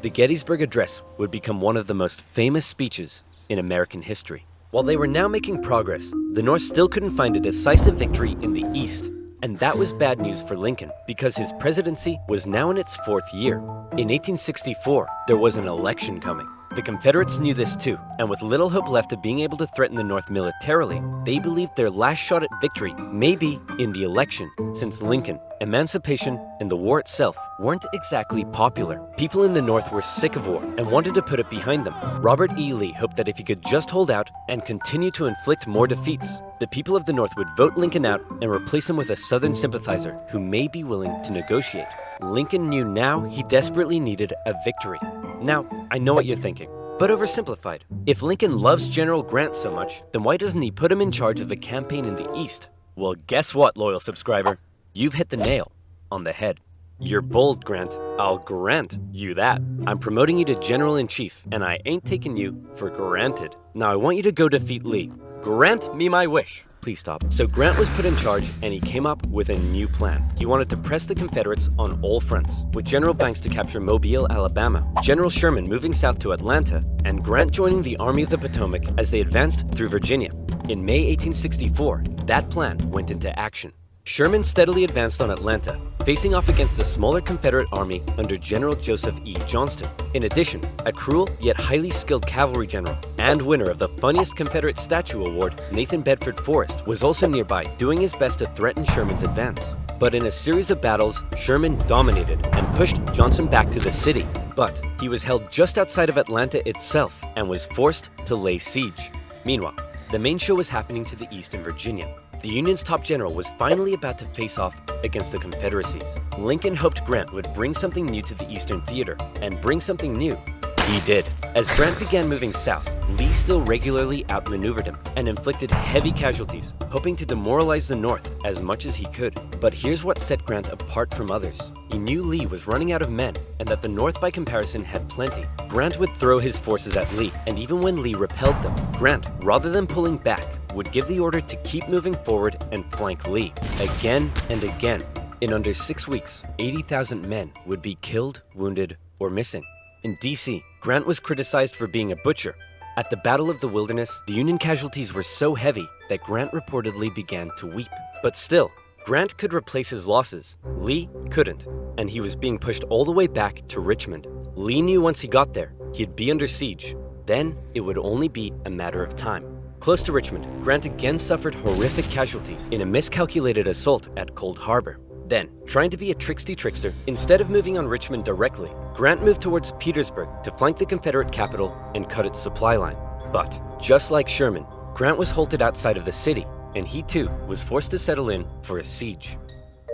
The Gettysburg Address would become one of the most famous speeches in American history. While they were now making progress, the North still couldn't find a decisive victory in the East. And that was bad news for Lincoln, because his presidency was now in its 4th year. In 1864, there was an election coming. The Confederates knew this too, and with little hope left of being able to threaten the North militarily, they believed their last shot at victory may be in the election, since Lincoln, emancipation, and the war itself weren't exactly popular. People in the North were sick of war and wanted to put it behind them. Robert E. Lee hoped that if he could just hold out and continue to inflict more defeats, the people of the North would vote Lincoln out and replace him with a Southern sympathizer who may be willing to negotiate. Lincoln knew now he desperately needed a victory. Now, I know what you're thinking, but oversimplified. If Lincoln loves General Grant so much, then why doesn't he put him in charge of the campaign in the East? Well, guess what, loyal subscriber? You've hit the nail on the head. You're bold, Grant. I'll grant you that. I'm promoting you to General-in-Chief, and I ain't taking you for granted. Now I want you to go defeat Lee. Grant me my wish. Please stop. So Grant was put in charge, and he came up with a new plan. He wanted to press the Confederates on all fronts, with General Banks to capture Mobile, Alabama, General Sherman moving south to Atlanta, and Grant joining the Army of the Potomac as they advanced through Virginia. In May 1864, that plan went into action. Sherman steadily advanced on Atlanta, facing off against a smaller Confederate army under General Joseph E. Johnston. In addition, a cruel yet highly skilled cavalry general and winner of the funniest Confederate statue award, Nathan Bedford Forrest, was also nearby, doing his best to threaten Sherman's advance. But in a series of battles, Sherman dominated and pushed Johnson back to the city. But he was held just outside of Atlanta itself and was forced to lay siege. Meanwhile, the main show was happening to the east in Virginia. The Union's top general was finally about to face off against the Confederacies. Lincoln hoped Grant would bring something new to the Eastern Theater, and bring something new he did. As Grant began moving south, Lee still regularly outmaneuvered him and inflicted heavy casualties, hoping to demoralize the North as much as he could. But here's what set Grant apart from others. He knew Lee was running out of men, and that the North by comparison had plenty. Grant would throw his forces at Lee, and even when Lee repelled them, Grant, rather than pulling back, would give the order to keep moving forward and flank Lee, again and again. In under 6 weeks, 80,000 men would be killed, wounded, or missing. In D.C., Grant was criticized for being a butcher. At the Battle of the Wilderness, the Union casualties were so heavy that Grant reportedly began to weep. But still, Grant could replace his losses. Lee couldn't, and he was being pushed all the way back to Richmond. Lee knew once he got there, he'd be under siege. Then, it would only be a matter of time. Close to Richmond, Grant again suffered horrific casualties in a miscalculated assault at Cold Harbor. Then, trying to be a trickster, instead of moving on Richmond directly, Grant moved towards Petersburg to flank the Confederate capital and cut its supply line. But, just like Sherman, Grant was halted outside of the city, and he too was forced to settle in for a siege.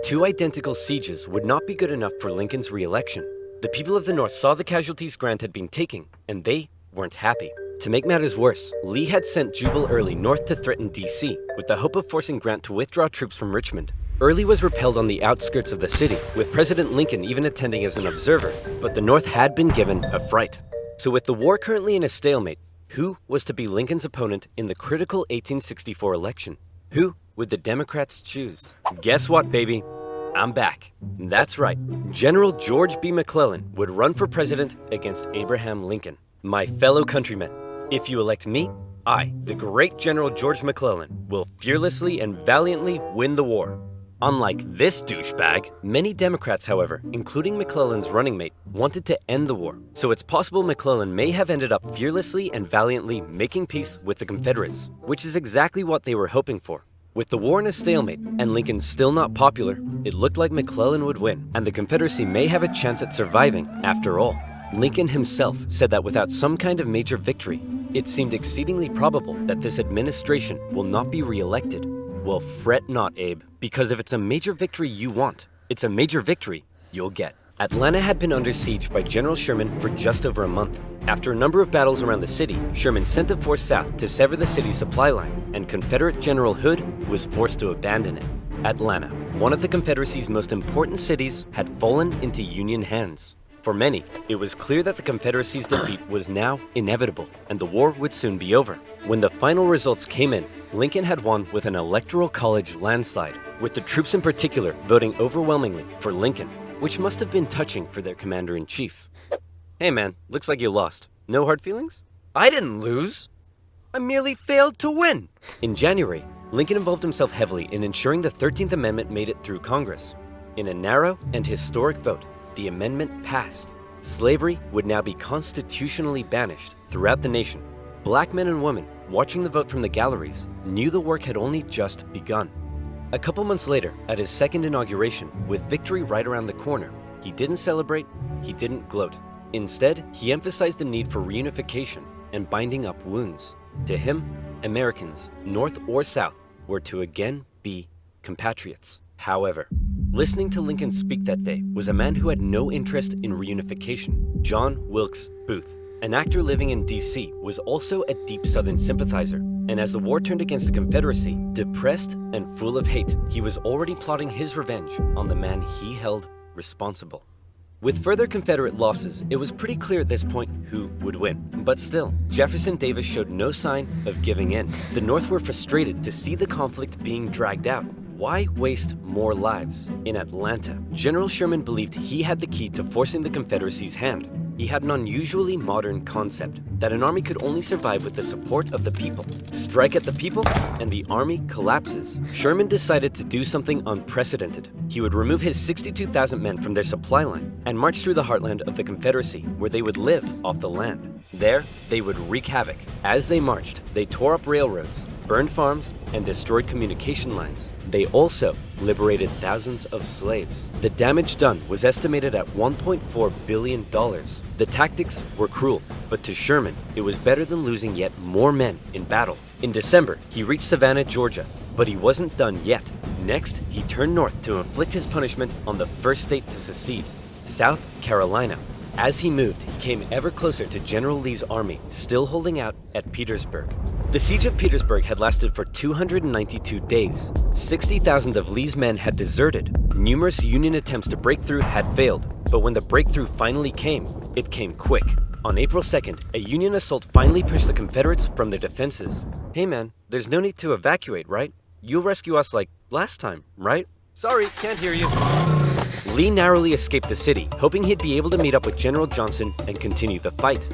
Two identical sieges would not be good enough for Lincoln's re-election. The people of the North saw the casualties Grant had been taking, and they weren't happy. To make matters worse, Lee had sent Jubal Early north to threaten D.C., with the hope of forcing Grant to withdraw troops from Richmond. Early was repelled on the outskirts of the city, with President Lincoln even attending as an observer, but the North had been given a fright. So with the war currently in a stalemate, who was to be Lincoln's opponent in the critical 1864 election? Who would the Democrats choose? Guess what, baby? I'm back. That's right. General George B. McClellan would run for president against Abraham Lincoln. My fellow countrymen, if you elect me, I, the great General George McClellan, will fearlessly and valiantly win the war. Unlike this douchebag, many Democrats, however, including McClellan's running mate, wanted to end the war, so it's possible McClellan may have ended up fearlessly and valiantly making peace with the Confederates, which is exactly what they were hoping for. With the war in a stalemate and Lincoln still not popular, it looked like McClellan would win, and the Confederacy may have a chance at surviving after all. Lincoln himself said that without some kind of major victory, it seemed exceedingly probable that this administration will not be re-elected. Well, fret not, Abe, because if it's a major victory you want, it's a major victory you'll get. Atlanta had been under siege by General Sherman for just over a month. After a number of battles around the city, Sherman sent a force south to sever the city's supply line, and Confederate General Hood was forced to abandon it. Atlanta, one of the Confederacy's most important cities, had fallen into Union hands. For many, it was clear that the Confederacy's defeat was now inevitable, and the war would soon be over. When the final results came in, Lincoln had won with an electoral college landslide, with the troops in particular voting overwhelmingly for Lincoln, which must have been touching for their commander-in-chief. Hey man, looks like you lost. No hard feelings? I didn't lose. I merely failed to win. In January, Lincoln involved himself heavily in ensuring the 13th Amendment made it through Congress. In a narrow and historic vote, the amendment passed. Slavery would now be constitutionally banished throughout the nation. Black men and women, watching the vote from the galleries, knew the work had only just begun. A couple months later, at his second inauguration, with victory right around the corner, he didn't celebrate, he didn't gloat. Instead, he emphasized the need for reunification and binding up wounds. To him, Americans, North or South, were to again be compatriots. However, listening to Lincoln speak that day was a man who had no interest in reunification. John Wilkes Booth, an actor living in D.C., was also a deep Southern sympathizer, and as the war turned against the Confederacy, depressed and full of hate, he was already plotting his revenge on the man he held responsible. With further Confederate losses, it was pretty clear at this point who would win. But still, Jefferson Davis showed no sign of giving in. The North were frustrated to see the conflict being dragged out. Why waste more lives? In Atlanta, General Sherman believed he had the key to forcing the Confederacy's hand. He had an unusually modern concept, that an army could only survive with the support of the people. Strike at the people, and the army collapses. Sherman decided to do something unprecedented. He would remove his 62,000 men from their supply line and march through the heartland of the Confederacy, where they would live off the land. There, they would wreak havoc. As they marched, they tore up railroads, burned farms, and destroyed communication lines. They also liberated thousands of slaves. The damage done was estimated at $1.4 billion. The tactics were cruel, but to Sherman, it was better than losing yet more men in battle. In December, he reached Savannah, Georgia, but he wasn't done yet. Next, he turned north to inflict his punishment on the first state to secede, South Carolina. As he moved, he came ever closer to General Lee's army, still holding out at Petersburg. The siege of Petersburg had lasted for 292 days. 60,000 of Lee's men had deserted. Numerous Union attempts to break through had failed, but when the breakthrough finally came, it came quick. On April 2nd, a Union assault finally pushed the Confederates from their defenses. Hey man, there's no need to evacuate, right? You'll rescue us like last time, right? Sorry, can't hear you. Lee narrowly escaped the city, hoping he'd be able to meet up with General Johnson and continue the fight.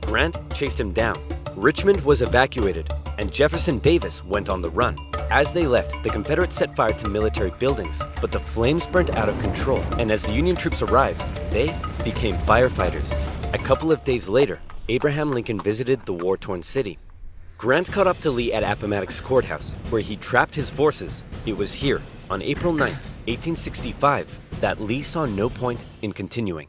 Grant chased him down. Richmond was evacuated, and Jefferson Davis went on the run. As they left, the Confederates set fire to military buildings, but the flames burnt out of control, and as the Union troops arrived, they became firefighters. A couple of days later, Abraham Lincoln visited the war-torn city. Grant caught up to Lee at Appomattox Courthouse, where he trapped his forces. It was here, on April 9th, 1865 that Lee saw no point in continuing.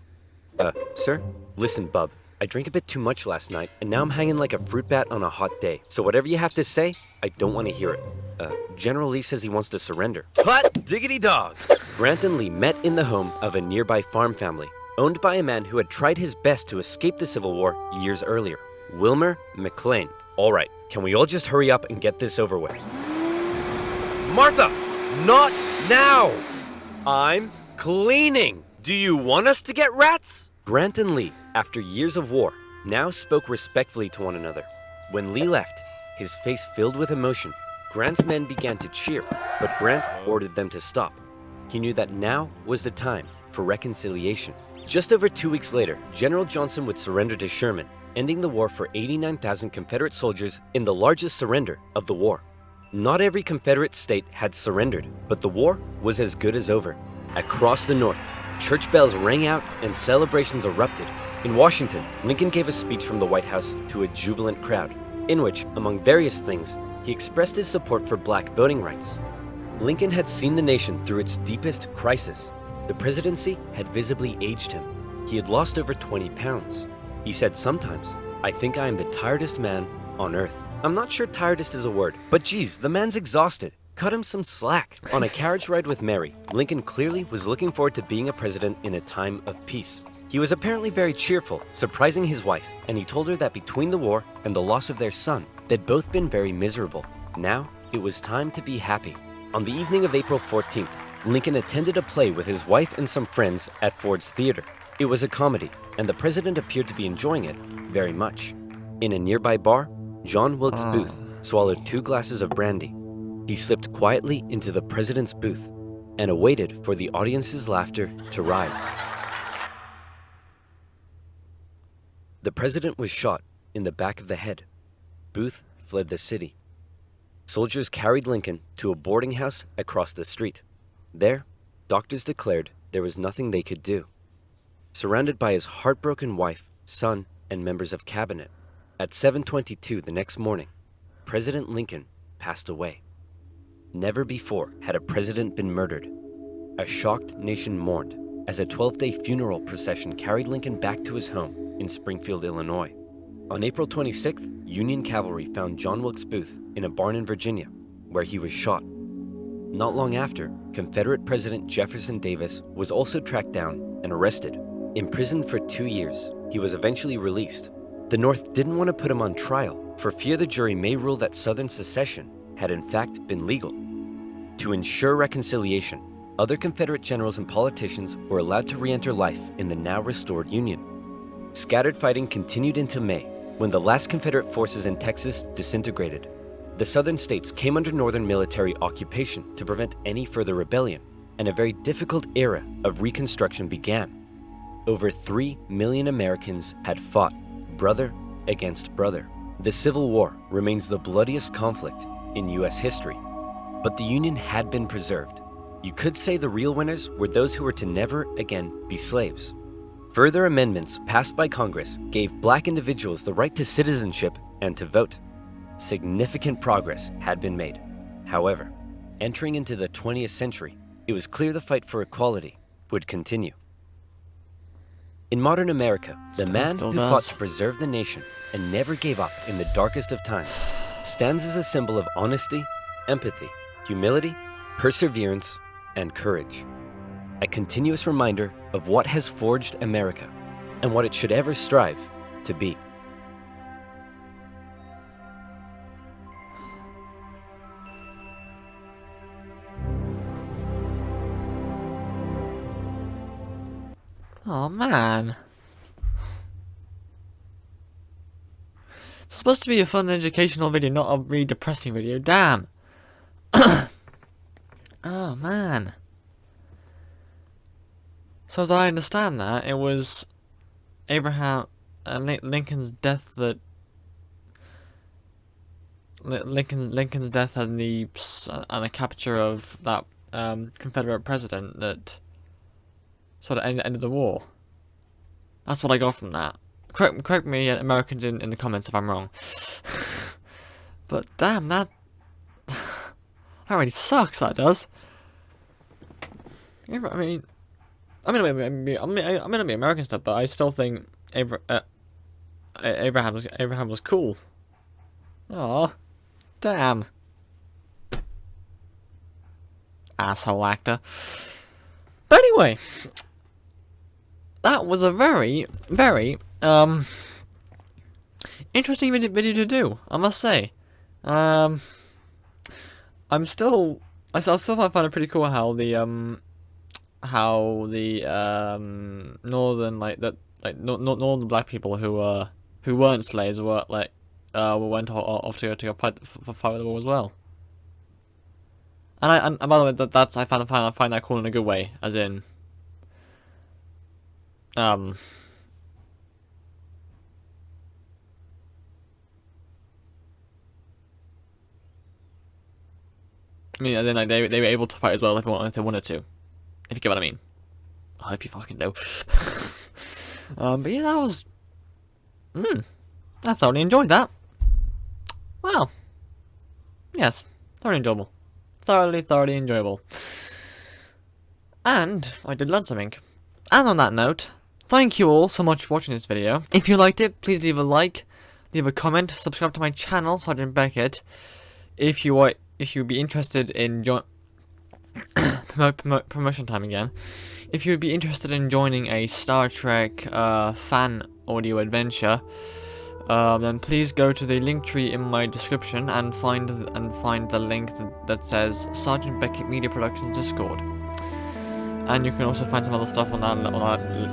Sir? Listen, bub. I drank a bit too much last night, and now I'm hanging like a fruit bat on a hot day. So whatever you have to say, I don't want to hear it. General Lee says he wants to surrender. Hot diggity dog! Grant and Lee met in the home of a nearby farm family, owned by a man who had tried his best to escape the Civil War years earlier, Wilmer McLean. All right, can we all just hurry up and get this over with? Martha! Not now! I'm cleaning! Do you want us to get rats? Grant and Lee, after years of war, now spoke respectfully to one another. When Lee left, his face filled with emotion, Grant's men began to cheer, but Grant ordered them to stop. He knew that now was the time for reconciliation. Just over 2 weeks later, General Johnson would surrender to Sherman, ending the war for 89,000 Confederate soldiers in the largest surrender of the war. Not every Confederate state had surrendered, but the war was as good as over. Across the North, church bells rang out and celebrations erupted. In Washington, Lincoln gave a speech from the White House to a jubilant crowd, in which, among various things, he expressed his support for black voting rights. Lincoln had seen the nation through its deepest crisis. The presidency had visibly aged him. He had lost over 20 pounds. He said sometimes, "I think I am the tiredest man on earth." I'm not sure tiredest is a word, but geez, the man's exhausted. Cut him some slack. On a carriage ride with Mary, Lincoln clearly was looking forward to being a president in a time of peace. He was apparently very cheerful, surprising his wife, and he told her that between the war and the loss of their son, they'd both been very miserable. Now, it was time to be happy. On the evening of April 14th, Lincoln attended a play with his wife and some friends at Ford's Theater. It was a comedy, and the president appeared to be enjoying it very much. In a nearby bar, John Wilkes Booth swallowed 2 glasses of brandy. He slipped quietly into the president's booth and awaited for the audience's laughter to rise. The president was shot in the back of the head. Booth fled the city. Soldiers carried Lincoln to a boarding house across the street. There, doctors declared there was nothing they could do. Surrounded by his heartbroken wife, son, and members of cabinet, at 7:22 the next morning, President Lincoln passed away. Never before had a president been murdered. A shocked nation mourned as a 12-day funeral procession carried Lincoln back to his home in Springfield, Illinois. On April 26th, Union cavalry found John Wilkes Booth in a barn in Virginia, where he was shot. Not long after, Confederate President Jefferson Davis was also tracked down and arrested. Imprisoned for 2 years, he was eventually released. The North didn't want to put him on trial for fear the jury may rule that Southern secession had in fact been legal. To ensure reconciliation, other Confederate generals and politicians were allowed to re-enter life in the now restored Union. Scattered fighting continued into May, when the last Confederate forces in Texas disintegrated. The southern states came under Northern military occupation to prevent any further rebellion, and a very difficult era of Reconstruction began. Over 3 million Americans had fought, brother against brother. The Civil War remains the bloodiest conflict in US history, but the Union had been preserved. You could say the real winners were those who were to never again be slaves. Further amendments passed by Congress gave black individuals the right to citizenship and to vote. Significant progress had been made. However, entering into the 20th century, it was clear the fight for equality would continue. In modern America, the man who fought to preserve the nation and never gave up in the darkest of times stands as a symbol of honesty, empathy, humility, perseverance, and courage. A continuous reminder of what has forged America and what it should ever strive to be. Oh man. It's supposed to be a fun educational video, not a really depressing video. Damn. Oh man. So as I understand that, it was Abraham Lincoln's death that Lincoln's death and the capture of that Confederate president that sort of ended the war. That's what I got from that. Correct me, Americans, in the comments if I'm wrong. But damn, that really sucks. That does. I mean, I'm gonna be American stuff, but I still think Abraham was cool. Aw, damn, asshole actor. But anyway, that was a very, very interesting video to do, I must say. I still find it pretty cool how the northern northern black people who weren't slaves were went off to go fight the war as well. And by the way, that's I find that cool in a good way, as in I mean, as in, like, they were able to fight as well if they wanted to. If you get what I mean. I hope you fucking do. But yeah, that was... I thoroughly enjoyed that. Well. Yes. Thoroughly enjoyable. Thoroughly enjoyable. And I did learn something. And on that note, thank you all so much for watching this video. If you liked it, please leave a like, leave a comment, subscribe to my channel, Sergeant Beckett. If you'd be interested in promotion time again. If you'd be interested in joining a Star Trek fan audio adventure, then please go to the link tree in my description and find the link that says Sergeant Beckett Media Productions Discord. And you can also find some other stuff on that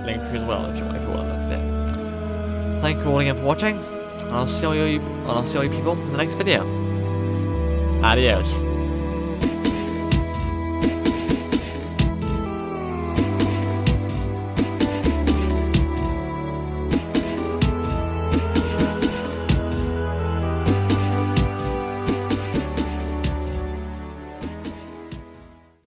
link tree as well if you want to look at it. Thank you all again for watching, and I'll see all you people in the next video. Adios.